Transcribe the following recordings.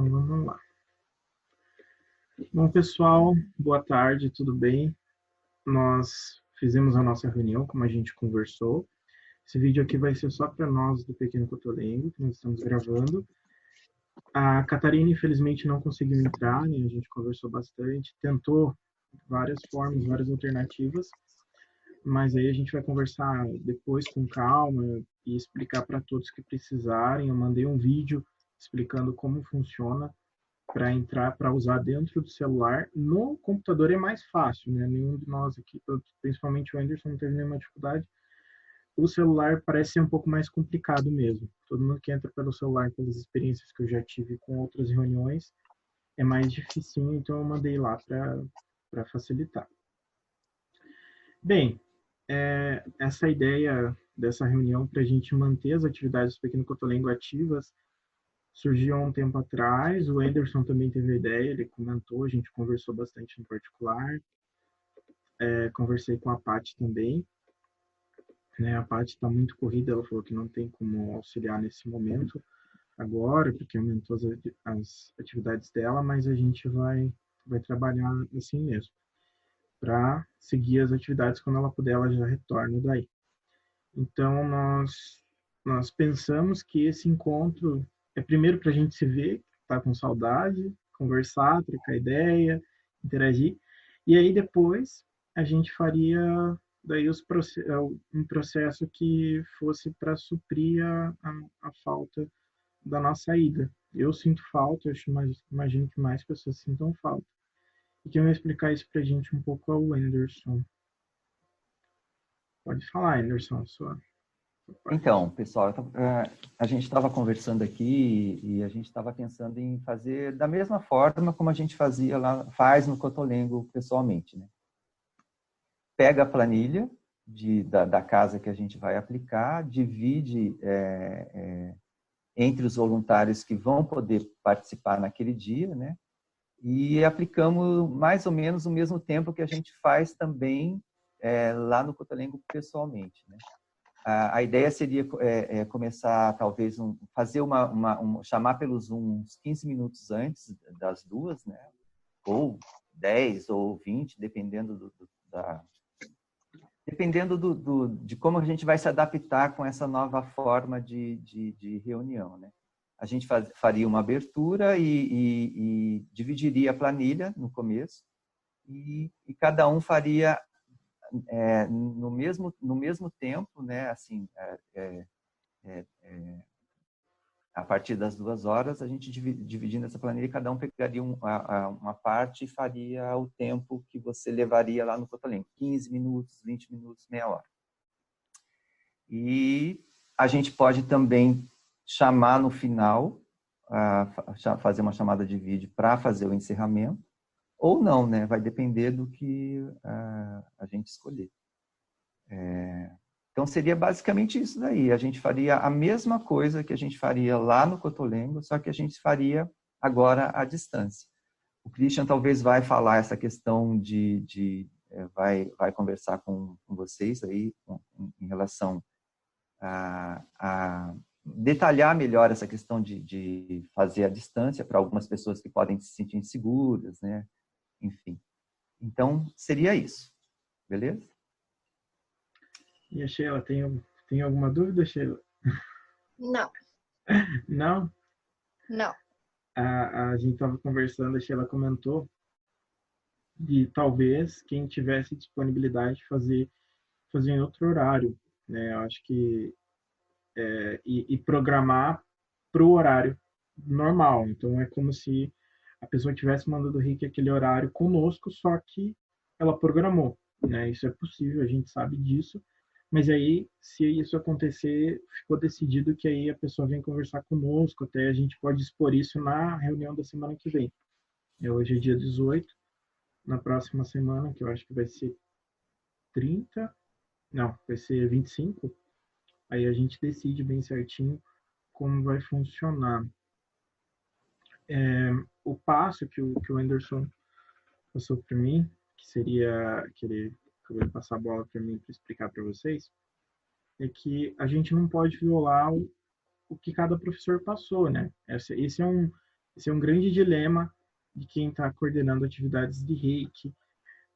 Então, vamos lá. Bom, pessoal, boa tarde, tudo bem? Nós fizemos a nossa reunião, como a gente conversou. Esse vídeo aqui vai ser só para nós do Pequeno Cotolengo, que nós estamos gravando. A Catarina, infelizmente, não conseguiu entrar, né? A gente conversou bastante, tentou várias formas, várias alternativas, mas aí a gente vai conversar depois com calma e explicar para todos que precisarem. Eu mandei um vídeo explicando como funciona para entrar, para usar dentro do celular. No computador é mais fácil, né? Nenhum de nós aqui, principalmente o Anderson, não teve nenhuma dificuldade. O celular parece ser um pouco mais complicado mesmo. Todo mundo que entra pelo celular, pelas experiências que eu já tive com outras reuniões, é mais difícil, então eu mandei lá para facilitar. Bem, essa ideia dessa reunião para a gente manter as atividades do Pequeno Cotolengo ativas surgiu há um tempo atrás. O Anderson também teve a ideia, ele comentou, a gente conversou bastante no particular. Conversei com a Paty também. Né, a Paty está muito corrida, ela falou que não tem como auxiliar nesse momento agora, porque aumentou as atividades dela, mas a gente vai trabalhar assim mesmo, para seguir as atividades. Quando ela puder, ela já retorna daí. Então, nós pensamos que esse encontro é primeiro para a gente se ver, estar com saudade, conversar, trocar ideia, interagir, e aí depois a gente faria daí um processo que fosse para suprir a falta da nossa ida. Eu sinto falta, eu imagino que mais pessoas sintam falta. E quem vai explicar isso para a gente um pouco é o Anderson. Pode falar, Anderson, sua parte. Então, pessoal, a gente estava conversando aqui e a gente estava pensando em fazer da mesma forma como a gente faz no Cotolengo pessoalmente, né? Pega a planilha da casa que a gente vai aplicar, divide entre os voluntários que vão poder participar naquele dia, né? E aplicamos mais ou menos o mesmo tempo que a gente faz também lá no Cotolengo pessoalmente, né? A ideia seria começar, talvez, chamar pelo Zoom uns 15 minutos antes das duas, né? Ou 10 ou 20, dependendo de como a gente vai se adaptar com essa nova forma de reunião, né? A gente faria uma abertura e dividiria a planilha no começo e cada um faria no mesmo tempo, né? Assim, a partir das 2 horas, a gente dividindo essa planilha, cada um pegaria uma parte e faria o tempo que você levaria lá no Cotolengo, 15 minutos, 20 minutos, meia hora. E a gente pode também chamar no final, fazer uma chamada de vídeo para fazer o encerramento, ou não, né? Vai depender do que a gente escolher. Então, seria basicamente isso daí. A gente faria a mesma coisa que a gente faria lá no Cotolengo, só que a gente faria agora à distância. O Christian talvez vai falar essa questão vai conversar com vocês aí em relação a detalhar melhor essa questão de fazer à distância para algumas pessoas que podem se sentir inseguras, né? Enfim. Então, seria isso. Beleza? E a Sheila, tem alguma dúvida, Sheila? Não. Não? Não. A gente estava conversando, a Sheila comentou de talvez quem tivesse disponibilidade de fazer em outro horário, né? Eu acho que e programar para o horário normal. Então é como se a pessoa tivesse mandado o RIC aquele horário conosco, só que ela programou, né? Isso é possível, a gente sabe disso. Mas aí, se isso acontecer, ficou decidido que aí a pessoa vem conversar conosco, até a gente pode expor isso na reunião da semana que vem. Hoje é dia 18, na próxima semana, que eu acho que vai ser 30, não, vai ser 25, aí a gente decide bem certinho como vai funcionar. O passo que o Anderson passou para mim, que seria que ele acabou de passar a bola para mim para explicar para vocês, é que a gente não pode violar o que cada professor passou, né? Esse é Esse é um grande dilema de quem está coordenando atividades de reiki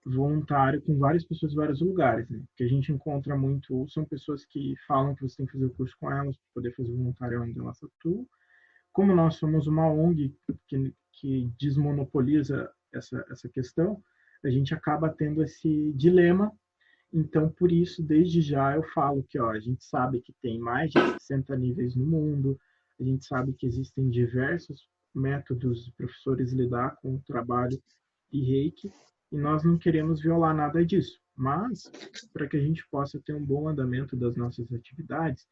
voluntário com várias pessoas de vários lugares, né? Que a gente encontra muito, ou são pessoas que falam que você tem que fazer o curso com elas para poder fazer o voluntário onde elas atuam. Como nós somos uma ONG que desmonopoliza essa questão, a gente acaba tendo esse dilema. Então, por isso, desde já eu falo que ó, a gente sabe que tem mais de 60 níveis no mundo, a gente sabe que existem diversos métodos de professores lidar com o trabalho de reiki, e nós não queremos violar nada disso. Mas, para que a gente possa ter um bom andamento das nossas atividades,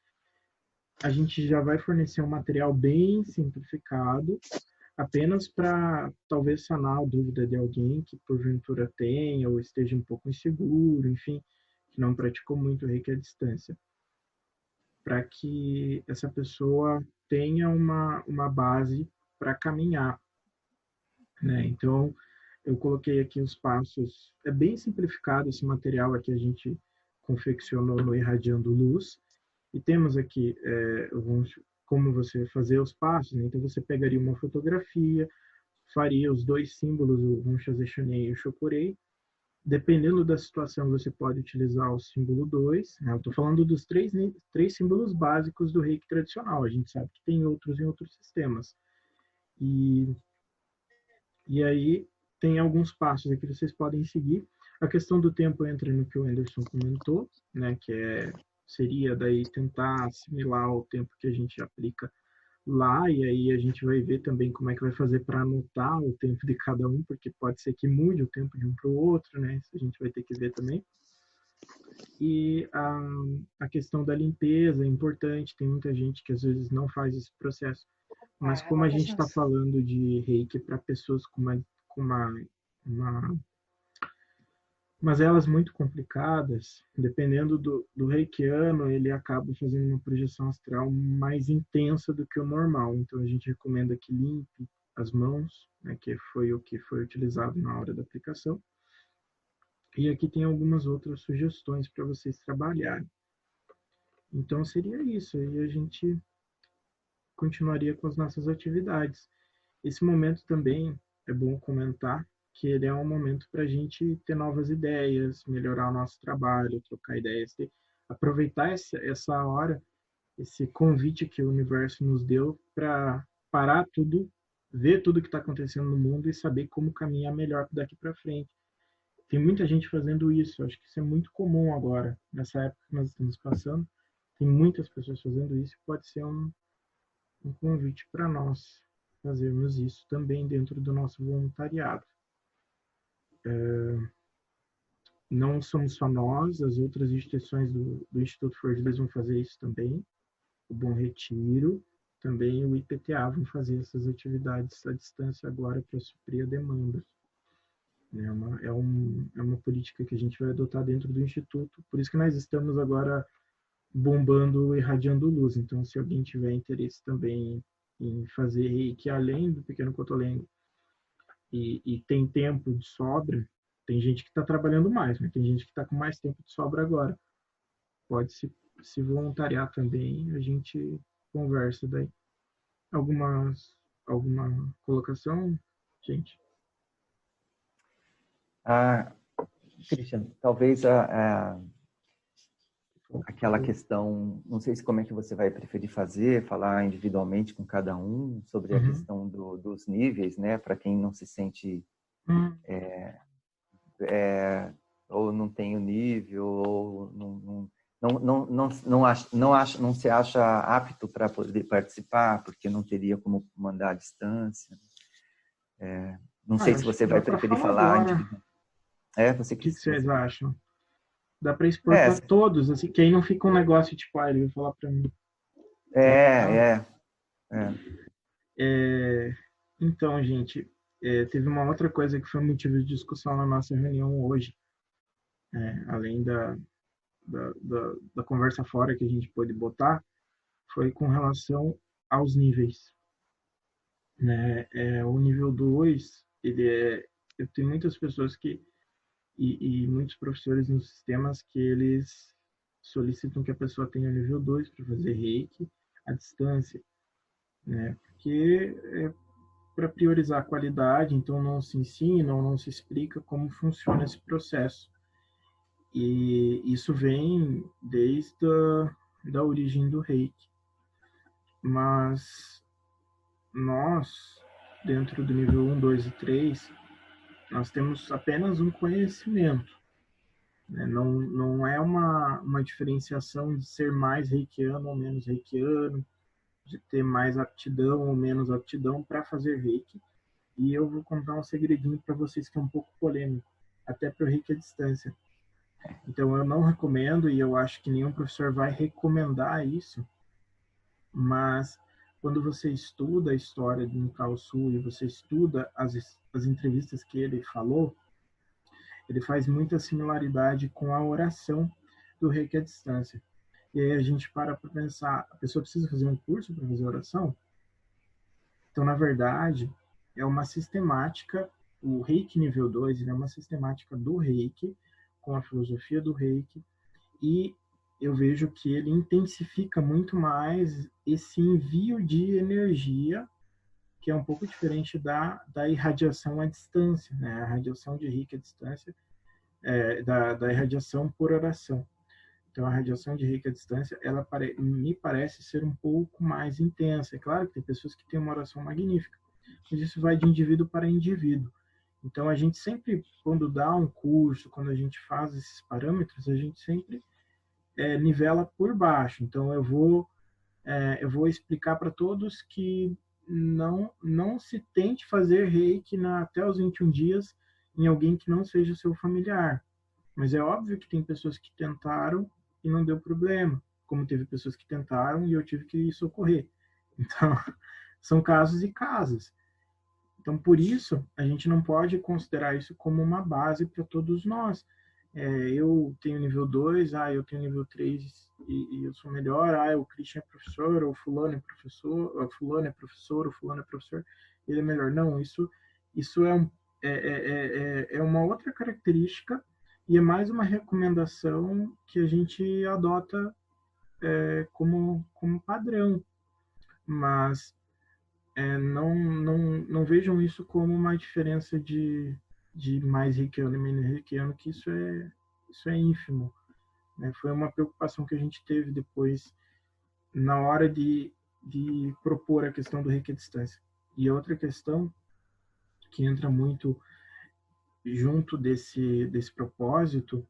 a gente já vai fornecer um material bem simplificado, apenas para talvez sanar a dúvida de alguém que porventura tenha ou esteja um pouco inseguro, enfim, que não praticou muito reiki à distância, para que essa pessoa tenha uma base para caminhar, né? Então, eu coloquei aqui os passos, é bem simplificado esse material aqui, a gente confeccionou no Irradiando Luz, e temos aqui como você fazer os passos, né? Então você pegaria uma fotografia, faria os dois símbolos, o Huncha Shunei e o Shokurei. Dependendo da situação, você pode utilizar o símbolo 2. Né? Eu estou falando dos três símbolos básicos do reiki tradicional. A gente sabe que tem outros em outros sistemas. E aí tem alguns passos aqui que vocês podem seguir. A questão do tempo entra no que o Anderson comentou, né? Seria daí tentar assimilar o tempo que a gente aplica lá, e aí a gente vai ver também como é que vai fazer para anotar o tempo de cada um, porque pode ser que mude o tempo de um para o outro, né? Isso a gente vai ter que ver também. E a questão da limpeza é importante, tem muita gente que às vezes não faz esse processo, mas como a gente está falando de reiki para pessoas uma mas elas muito complicadas, dependendo do reikiano, ele acaba fazendo uma projeção astral mais intensa do que o normal. Então a gente recomenda que limpe as mãos, né, que foi o que foi utilizado na hora da aplicação. E aqui tem algumas outras sugestões para vocês trabalharem. Então seria isso, aí a gente continuaria com as nossas atividades. Esse momento também é bom comentar que ele é um momento para a gente ter novas ideias, melhorar o nosso trabalho, trocar ideias, aproveitar essa hora, esse convite que o universo nos deu para parar tudo, ver tudo que está acontecendo no mundo e saber como caminhar melhor daqui para frente. Tem muita gente fazendo isso, acho que isso é muito comum agora, nessa época que nós estamos passando. Tem muitas pessoas fazendo isso, pode ser um convite para nós fazermos isso também dentro do nosso voluntariado. Não somos só nós, as outras instituições do Instituto Fortaleza vão fazer isso também, o Bom Retiro, também o IPTA vão fazer essas atividades à distância agora para suprir a demanda. É uma política que a gente vai adotar dentro do Instituto, por isso que nós estamos agora bombando e irradiando luz. Então, se alguém tiver interesse também em fazer reiki além do Pequeno Cotolengo e tem tempo de sobra, tem gente que está trabalhando mais, mas tem gente que está com mais tempo de sobra agora. Pode se voluntariar também, a gente conversa daí. Alguma colocação, gente? Cristian, talvez aquela questão, não sei se como é que você vai preferir falar individualmente com cada um sobre a questão dos níveis, né? Para quem não se sente ou não tem o nível, ou não se acha apto para poder participar, porque não teria como mandar à distância. Não sei se você vai preferir falar individualmente. Você o que vocês acham? Dá para expor para todos, assim, que aí não fica um negócio tipo, ele vai falar para mim. Então, gente, teve uma outra coisa que foi motivo de discussão na nossa reunião hoje, além da conversa fora que a gente pôde botar, foi com relação aos níveis. Né? O nível 2, eu tenho muitas pessoas e muitos professores nos sistemas que eles solicitam que a pessoa tenha o nível 2 para fazer reiki à distância, né? Porque para priorizar a qualidade, então não se ensina ou não se explica como funciona esse processo. E isso vem desde da origem do Reiki. Mas nós, dentro do nível 1, 2 e 3, nós temos apenas um conhecimento. Né? Não é uma diferenciação de ser mais reikiano ou menos reikiano, de ter mais aptidão ou menos aptidão para fazer reiki. E eu vou contar um segredinho para vocês que é um pouco polêmico, até para o reiki à distância. Então eu não recomendo, e eu acho que nenhum professor vai recomendar isso, mas quando você estuda a história de Mikao Su e você estuda as entrevistas que ele falou, ele faz muita similaridade com a oração do reiki à distância. E aí a gente para pensar, a pessoa precisa fazer um curso para fazer oração? Então, na verdade, é uma sistemática, o Reiki nível 2 é uma sistemática do Reiki, com a filosofia do Reiki, e eu vejo que ele intensifica muito mais esse envio de energia, que é um pouco diferente da irradiação à distância, né? A radiação de Reiki à distância, da irradiação por oração. Então, a radiação de Reiki à distância, ela me parece ser um pouco mais intensa. É claro que tem pessoas que têm uma oração magnífica, mas isso vai de indivíduo para indivíduo. Então, a gente sempre, quando dá um curso, quando a gente faz esses parâmetros, a gente sempre nivela por baixo. Então, eu vou explicar para todos que não se tente fazer reiki até os 21 dias em alguém que não seja seu familiar. Mas é óbvio que tem pessoas que tentaram e não deu problema, como teve pessoas que tentaram e eu tive que socorrer. Então, são casos e casos. Então, por isso, a gente não pode considerar isso como uma base para todos nós. Eu tenho nível 2, eu tenho nível 3 e eu sou melhor, o Christian é professor, ou fulano é professor, ou fulano é professor, ou fulano é professor, ele é melhor. Não, isso é uma outra característica e é mais uma recomendação que a gente adota como padrão. Mas não vejam isso como uma diferença de mais reikiano e menos reikiano, que isso é ínfimo. Né? Foi uma preocupação que a gente teve depois, na hora de propor a questão do reiki à distância. E outra questão que entra muito junto desse propósito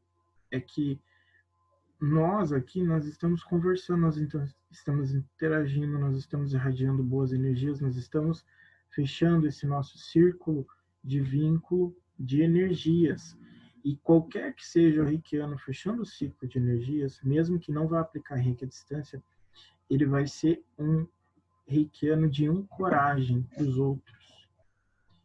é que nós aqui, nós estamos conversando, nós estamos interagindo, nós estamos irradiando boas energias, nós estamos fechando esse nosso círculo de vínculo de energias. E qualquer que seja o reikiano fechando o ciclo de energias, mesmo que não vá aplicar reiki à distância, ele vai ser um reikiano de ancoragem para os outros.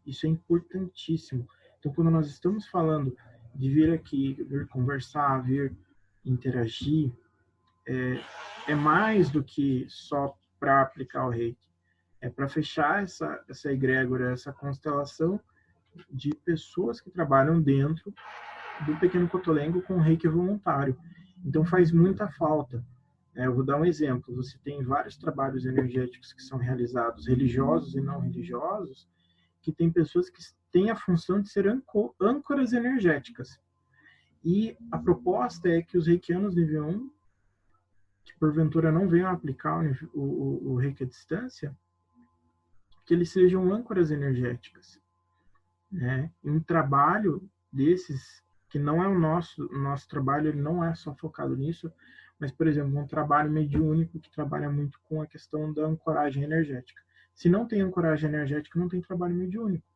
Isso é importantíssimo. Então, quando nós estamos falando de vir aqui, vir conversar, vir interagir, é mais do que só para aplicar o reiki. É para fechar essa egrégora, essa constelação de pessoas que trabalham dentro do Pequeno Cotolengo com reiki voluntário. Então faz muita falta. Eu vou dar um exemplo. Você tem vários trabalhos energéticos que são realizados, religiosos e não religiosos, que tem pessoas que têm a função de ser âncoras energéticas. E a proposta é que os reikianos nível 1, que porventura não venham aplicar o reiki à distância, que eles sejam âncoras energéticas. Né? E um trabalho desses, que não é o nosso trabalho, ele não é só focado nisso, mas, por exemplo, um trabalho mediúnico que trabalha muito com a questão da ancoragem energética. Se não tem ancoragem energética, não tem trabalho mediúnico.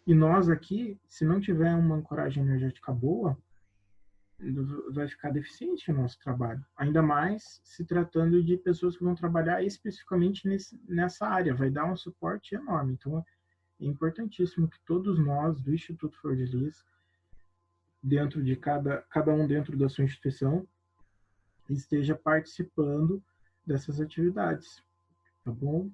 E nós aqui, se não tiver uma ancoragem energética boa, vai ficar deficiente o nosso trabalho. Ainda mais se tratando de pessoas que vão trabalhar especificamente nessa área. Vai dar um suporte enorme. Então, é importantíssimo que todos nós, do Instituto Flor de Lis, dentro de cada um dentro da sua instituição, esteja participando dessas atividades. Tá bom?